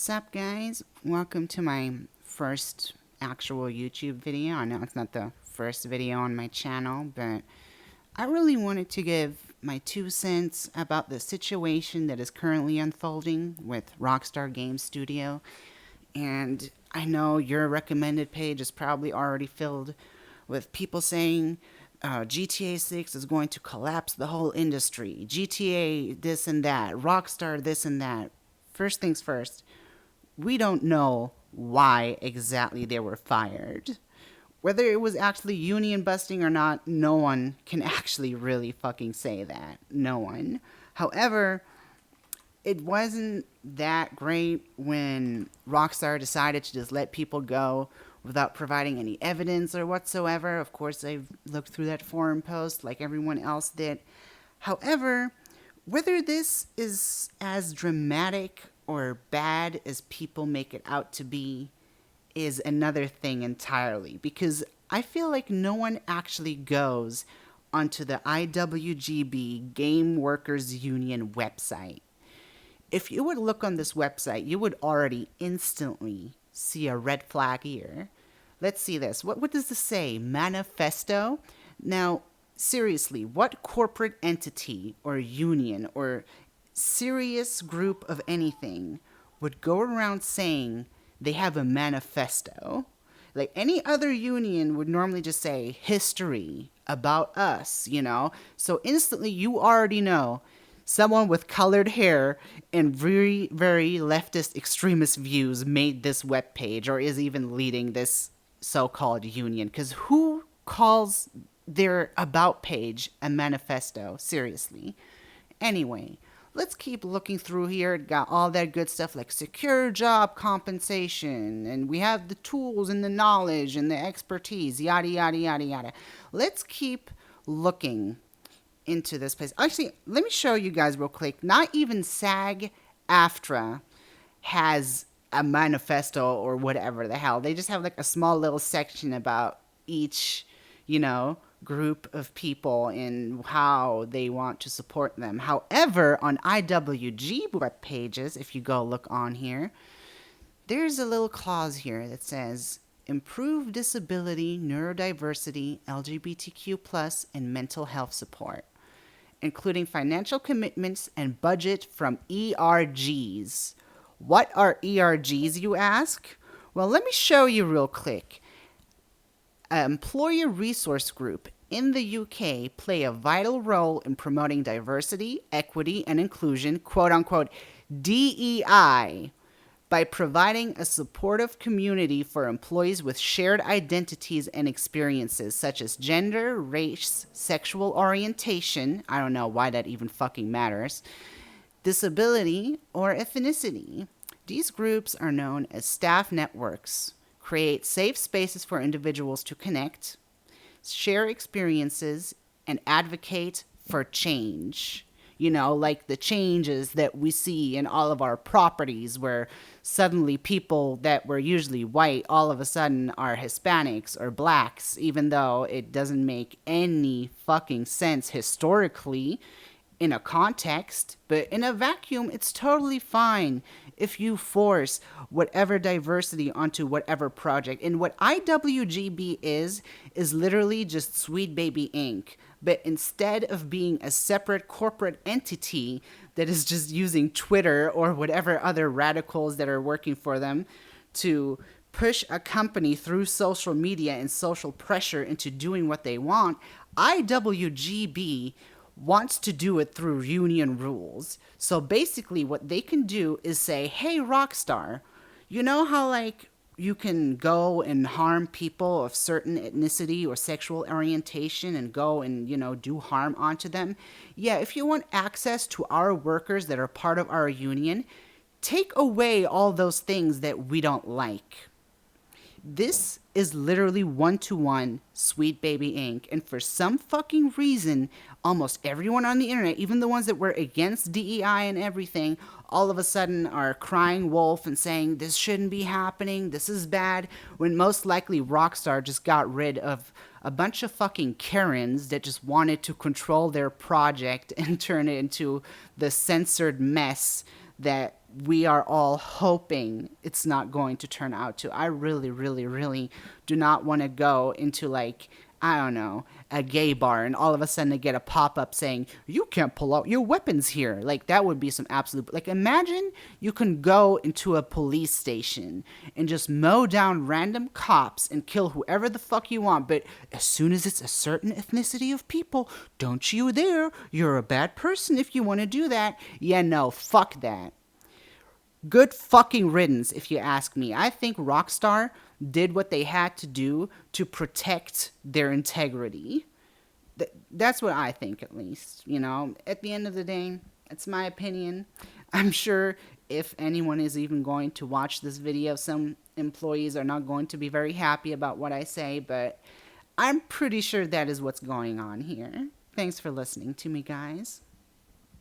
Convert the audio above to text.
What's up, guys? Welcome to my first actual YouTube video. I know it's not the first video on my channel, but I really wanted to give my 2 cents about the situation that is currently unfolding with Rockstar Games Studio. And I know your recommended page is probably already filled with people saying GTA 6 is going to collapse the whole industry. GTA this and that. Rockstar this and that. First things first, we don't know why exactly they were fired. Whether it was actually union busting or not, no one can actually really fucking say that. No one. However, it wasn't that great when Rockstar decided to just let people go without providing any evidence or whatsoever. Of course, I looked through that forum post like everyone else did. However, whether this is as dramatic or bad as people make it out to be is another thing entirely, because I feel like no one actually goes onto the IWGB Game Workers Union website. If you would look on this website, you would already instantly see a red flag here. Let's see this. What does this say? Manifesto? Now, seriously, what corporate entity or union or serious group of anything would go around saying they have a manifesto? Like any other union would normally just say history about us, you know? So instantly you already know someone with colored hair and very, very leftist extremist views made this webpage or is even leading this so-called union. Because who calls their about page a manifesto? Seriously. Anyway, let's keep looking through here. It got all that good stuff like secure job compensation, and we have the tools and the knowledge and the expertise, yada, yada, yada, yada. Let's keep looking into this place. Actually, let me show you guys real quick. Not even SAG-AFTRA has a manifesto or whatever the hell. They just have like a small little section about each, group of people and how they want to support them. However, on IWG web pages, if you go look on here, there's a little clause here that says improve disability, neurodiversity, LGBTQ+, and mental health support, including financial commitments and budget from ERGs. What are ERGs, you ask? Well, let me show you real quick. An employer resource group in the UK play a vital role in promoting diversity, equity, and inclusion, quote-unquote, DEI, by providing a supportive community for employees with shared identities and experiences such as gender, race, sexual orientation, I don't know why that even fucking matters, disability, or ethnicity. These groups are known as staff networks, create safe spaces for individuals to connect, share experiences, and advocate for change. Like the changes that we see in all of our properties where suddenly people that were usually white all of a sudden are Hispanics or blacks, even though it doesn't make any fucking sense historically in a context, but in a vacuum, it's totally fine if you force whatever diversity onto whatever project. And what IWGB is literally just Sweet Baby Inc. But instead of being a separate corporate entity that is just using Twitter or whatever other radicals that are working for them to push a company through social media and social pressure into doing what they want, IWGB wants to do it through union rules. So basically what they can do is say, hey, Rockstar, you know how you can go and harm people of certain ethnicity or sexual orientation and go and, do harm onto them? Yeah, if you want access to our workers that are part of our union, take away all those things that we don't like. This is literally one-to-one Sweet Baby Inc. And for some fucking reason, almost everyone on the internet, even the ones that were against DEI and everything, all of a sudden are crying wolf and saying this shouldn't be happening, this is bad, when most likely Rockstar just got rid of a bunch of fucking Karens that just wanted to control their project and turn it into the censored mess that we are all hoping it's not going to turn out to. I really, really, really do not want to go into, like, I don't know, a gay bar and all of a sudden they get a pop up saying, you can't pull out your weapons here. Like, that would be some absolute. Like, imagine you can go into a police station and just mow down random cops and kill whoever the fuck you want. But as soon as it's a certain ethnicity of people, don't you dare. You're a bad person if you want to do that. Yeah, no, fuck that. Good fucking riddance, if you ask me. I think Rockstar did what they had to do to protect their integrity. That's what I think, at least. You know, at the end of the day, it's my opinion. I'm sure if anyone is even going to watch this video, some employees are not going to be very happy about what I say, but I'm pretty sure that is what's going on here. Thanks for listening to me, guys.